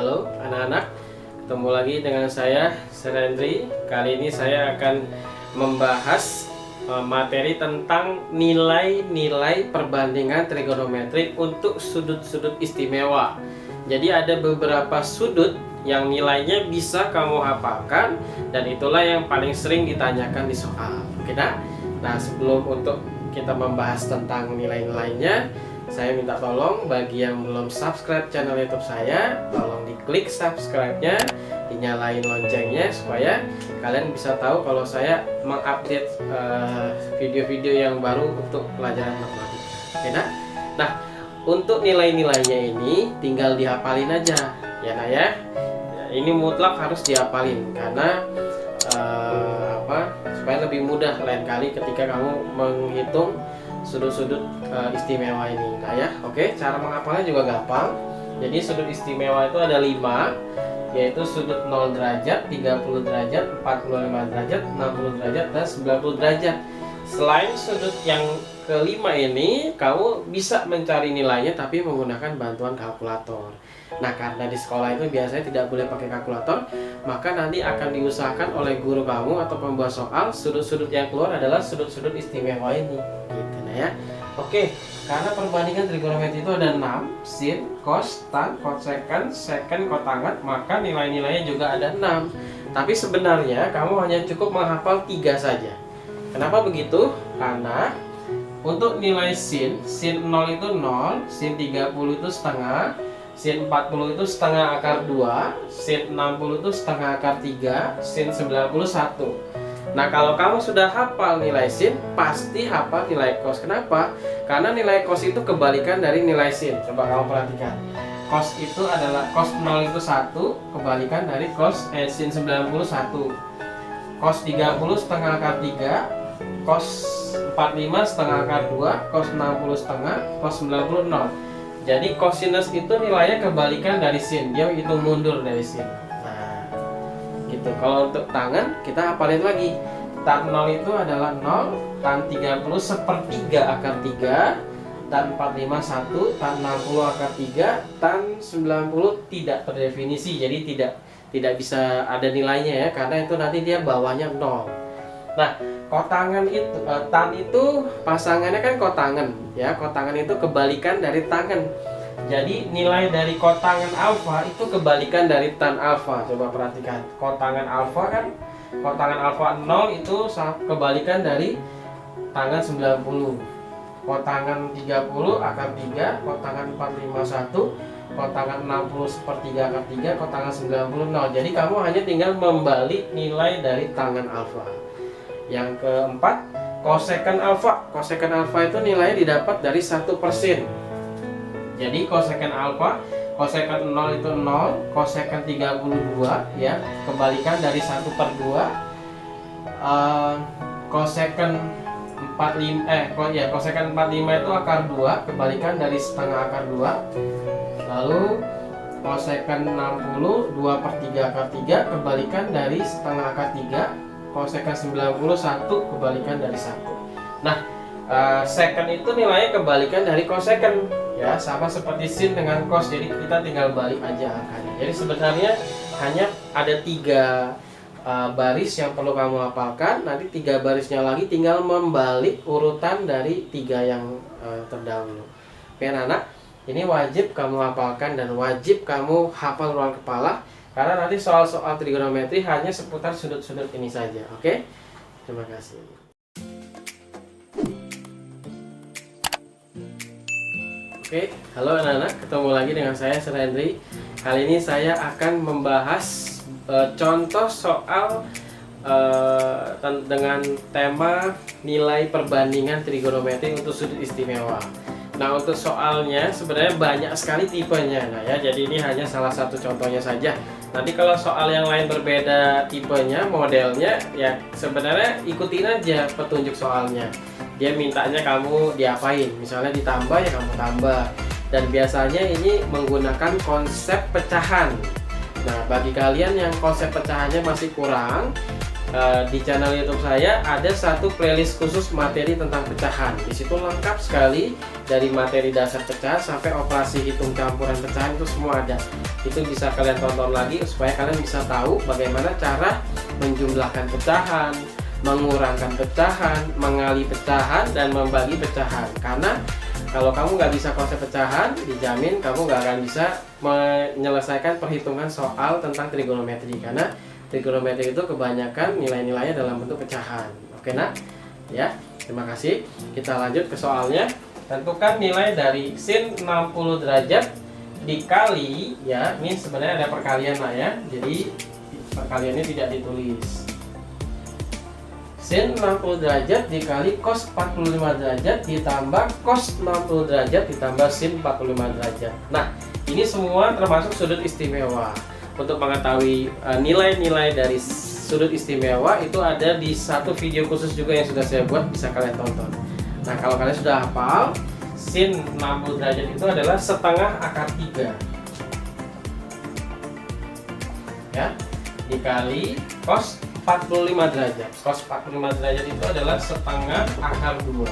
Halo anak-anak, ketemu lagi dengan saya, Sir Henry. Kali ini saya akan membahas materi tentang nilai-nilai perbandingan trigonometri untuk sudut-sudut istimewa. Jadi ada beberapa sudut yang nilainya bisa kamu hafalkan, dan itulah yang paling sering ditanyakan di soal. Oke, nah sebelum untuk kita membahas tentang nilai-nilainya, saya minta tolong bagi yang belum subscribe channel YouTube saya, tolong diklik subscribe-nya, dinyalain loncengnya supaya kalian bisa tahu kalau saya mengupdate video-video yang baru untuk pelajaran matematika. Oke, nah untuk nilai-nilainya ini tinggal dihafalin aja ya nak ya. Ini mutlak harus dihafalin karena supaya lebih mudah lain kali ketika kamu menghitung sudut-sudut istimewa ini. Nah ya, oke, cara menghafalnya juga gampang. Jadi sudut istimewa itu ada 5, yaitu sudut 0 derajat, 30 derajat, 45 derajat, 60 derajat, dan 90 derajat. Selain sudut yang kelima ini, kamu bisa mencari nilainya tapi menggunakan bantuan kalkulator. Nah, karena di sekolah itu biasanya tidak boleh pakai kalkulator, maka nanti akan diusahakan oleh guru kamu atau pembuat soal sudut-sudut yang keluar adalah sudut-sudut istimewa ini. Gitu nah ya. Oke, karena perbandingan trigonometri itu ada 6, sin, cos, tan, kosekant, sekant, kotangan, maka nilai-nilainya juga ada 6. Tapi sebenarnya kamu hanya cukup menghafal 3 saja. Kenapa begitu? Karena untuk nilai sin 0 itu 0, sin 30 itu setengah, sin 40 itu setengah akar 2, sin 60 itu setengah akar 3, sin 90 1. Nah, kalau kamu sudah hafal nilai sin, pasti hafal nilai cos. Kenapa? Karena nilai cos itu kebalikan dari nilai sin. Coba kamu perhatikan. Cos itu adalah cos 0 itu 1, kebalikan dari sin 90 1. Cos 30 setengah akar 3, cos 45 setengah akar 2, cos 60 setengah, cos 90 0. Jadi cosinus itu nilainya kebalikan dari sin, dia hitung mundur dari sin. Nah, gitu. Kalau untuk tangan kita hafalin lagi. Tan 0 itu adalah 0, tan 30 sepertiga akar 3, tan 45 1, tan 60 akar 3, tan 90 tidak terdefinisi. Jadi tidak bisa ada nilainya ya, karena itu nanti dia bawahnya 0. Nah, kotangan itu tan itu pasangannya kan kotangan ya. Kotangan itu kebalikan dari tangan. Jadi nilai dari kotangan alfa itu kebalikan dari tan alfa. Coba perhatikan. Kotangan alfa kan, kotangan alfa 0 itu kebalikan dari tangan 90. Kotangan 30 akar 3, kotangan 45 1, kotangan 60 sepertiga akar 3, kotangan 90 0. Jadi kamu hanya tinggal membalik nilai dari tangan alfa. Yang keempat, kosekan alfa. Kosekan alfa itu nilainya didapat dari 1%. Jadi kosekan alfa, kosekan 0 itu 0, kosekan 32 ya, kebalikan dari 1/2. Kosekan 45 kosekan 45 itu akar 2, kebalikan dari setengah akar 2. Lalu kosekan 60 2/3 akar 3, kebalikan dari setengah akar 3. Kosekan 91 kebalikan dari 1. Nah, secant itu nilainya kebalikan dari kosekan ya, sama seperti sin dengan cos. Jadi kita tinggal balik aja angkanya. Jadi sebenarnya hanya ada 3 baris yang perlu kamu hafalkan. Nanti 3 barisnya lagi tinggal membalik urutan dari 3 yang terdahulu. Oke anak, ini wajib kamu hafalkan dan wajib kamu hafal ruang kepala. Karena nanti soal-soal trigonometri hanya seputar sudut-sudut ini saja. Oke? Terima kasih. Oke, halo anak-anak, ketemu lagi dengan saya, Sir Henry. Kali ini saya akan membahas contoh soal dengan tema nilai perbandingan trigonometri untuk sudut istimewa. Nah, untuk soalnya sebenarnya banyak sekali tipenya. Nah ya, jadi ini hanya salah satu contohnya saja. Nanti kalau soal yang lain berbeda tipenya, modelnya, ya sebenarnya ikutin aja petunjuk soalnya. Dia mintanya kamu diapain, misalnya ditambah ya kamu tambah. Dan biasanya ini menggunakan konsep pecahan. Nah, bagi kalian yang konsep pecahannya masih kurang, di channel YouTube saya ada satu playlist khusus materi tentang pecahan. Di situ lengkap sekali dari materi dasar pecahan sampai operasi hitung campuran pecahan itu semua ada. Itu bisa kalian tonton lagi supaya kalian bisa tahu bagaimana cara menjumlahkan pecahan, mengurangkan pecahan, mengali pecahan, dan membagi pecahan. Karena kalau kamu nggak bisa konsep pecahan, dijamin kamu nggak akan bisa menyelesaikan perhitungan soal tentang trigonometri. Karena trigonometri itu kebanyakan nilai-nilainya dalam bentuk pecahan. Oke nak? Ya, terima kasih. Kita lanjut ke soalnya. Tentukan nilai dari sin 60 derajat dikali, ya, ini sebenarnya ada perkalian lah ya. Jadi perkaliannya tidak ditulis. Sin 60 derajat dikali cos 45 derajat ditambah cos 60 derajat ditambah sin 45 derajat. Nah, ini semua termasuk sudut istimewa. Untuk mengetahui nilai-nilai dari sudut istimewa itu ada di satu video khusus juga yang sudah saya buat, bisa kalian tonton. Nah, kalau kalian sudah hafal, sin 60 derajat itu adalah setengah akar 3 ya, dikali cos 45 derajat. Cos 45 derajat itu adalah setengah akar 2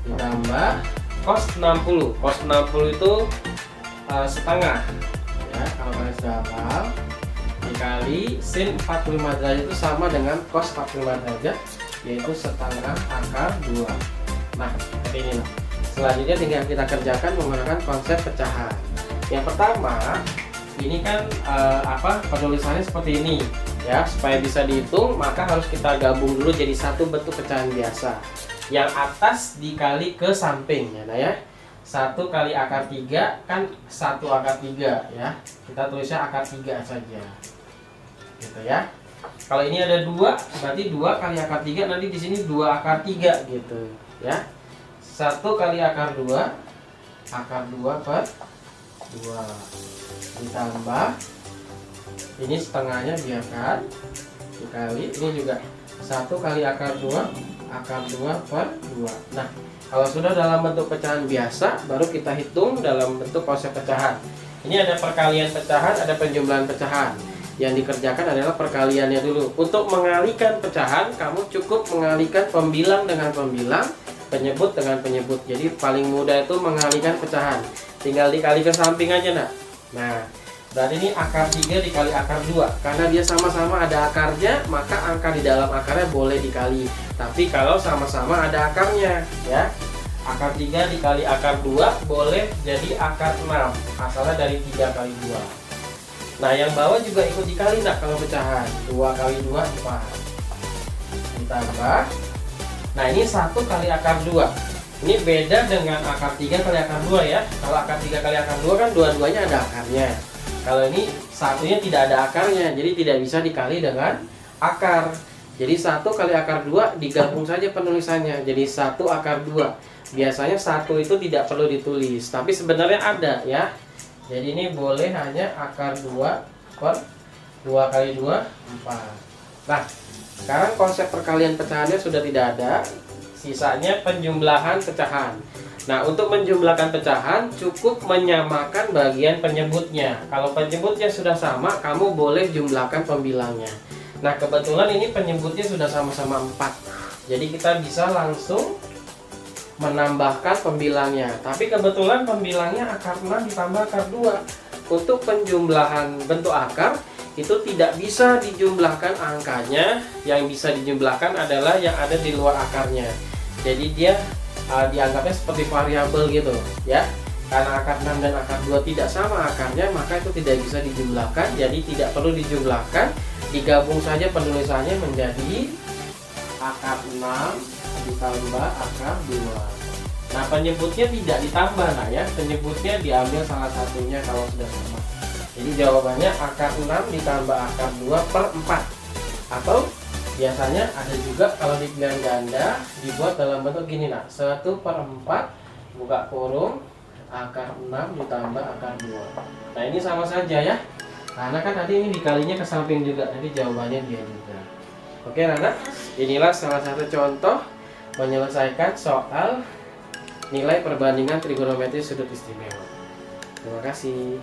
ditambah cos 60. Cos 60 itu setengah ya, kalau kalian sudah hafal, dikali sin 45 derajat itu sama dengan cos 45 derajat, yaitu setengah akar 2. Nah, seperti ini. Selanjutnya tinggal kita kerjakan menggunakan konsep pecahan. Yang pertama, ini kan penulisannya seperti ini ya. Supaya bisa dihitung, maka harus kita gabung dulu jadi satu bentuk pecahan biasa. Yang atas dikali ke samping ya, nah ya. 1 kali akar 3 kan 1 akar 3 ya. Kita tulisnya akar 3 saja. Gitu ya. Kalau ini ada 2, berarti 2 kali akar 3, nanti di sini 2 akar 3 gitu ya. 1 kali akar 2, akar 2 per 2 ditambah ini setengahnya biarkan, dikali ini juga 1 kali akar 2, akar 2 per 2. Nah, kalau sudah dalam bentuk pecahan biasa, baru kita hitung dalam bentuk konsep pecahan. Ini ada perkalian pecahan, ada penjumlahan pecahan. Yang dikerjakan adalah perkaliannya dulu. Untuk mengalikan pecahan, kamu cukup mengalikan pembilang dengan pembilang, penyebut dengan penyebut. Jadi paling mudah itu mengalihkan pecahan. Tinggal dikali ke samping aja nak. Nah, berarti ini akar 3 dikali akar 2. Karena dia sama-sama ada akarnya, maka angka di dalam akarnya boleh dikali. Tapi kalau sama-sama ada akarnya ya, akar 3 dikali akar 2 boleh jadi akar 6. Asalnya dari 3 kali 2. Nah, yang bawah juga ikut dikali nak kalau pecahan. 2 kali 2 4. Ditambah. Nah, ini 1 kali akar 2. Ini beda dengan akar 3 kali akar 2 ya. Kalau akar 3 kali akar 2 kan dua-duanya ada akarnya. Kalau ini satunya tidak ada akarnya, jadi tidak bisa dikali dengan akar. Jadi 1 kali akar 2 digabung saja penulisannya. Jadi 1 akar 2. Biasanya 1 itu tidak perlu ditulis, tapi sebenarnya ada ya. Jadi ini boleh hanya akar 2 per 2 kali 2 4. Nah, sekarang konsep perkalian pecahannya sudah tidak ada. Sisanya penjumlahan pecahan. Nah, untuk menjumlahkan pecahan cukup menyamakan bagian penyebutnya. Kalau penyebutnya sudah sama, kamu boleh jumlahkan pembilangnya. Nah, kebetulan ini penyebutnya sudah sama-sama 4. Jadi kita bisa langsung menambahkan pembilangnya. Tapi kebetulan pembilangnya akar 6 ditambah akar 2. Untuk penjumlahan bentuk akar itu tidak bisa dijumlahkan angkanya. Yang bisa dijumlahkan adalah yang ada di luar akarnya. Jadi dia dianggapnya seperti variabel gitu ya. Karena akar 6 dan akar 2 tidak sama akarnya, maka itu tidak bisa dijumlahkan. Jadi tidak perlu dijumlahkan, digabung saja penulisannya menjadi akar 6 ditambah akar 2. Nah, penyebutnya tidak ditambah nah ya. Penyebutnya diambil salah satunya kalau sudah sama. Jadi jawabannya akar 6 ditambah akar 2 per 4. Atau biasanya ada juga kalau di pilihan ganda dibuat dalam bentuk gini nah, 1 per 4 buka kurung akar 6 ditambah akar 2. Nah, ini sama saja ya, karena kan nanti ini dikalinya ke samping juga, nanti jawabannya dia juga. Oke anak, inilah salah satu contoh menyelesaikan soal nilai perbandingan trigonometri sudut istimewa. Terima kasih.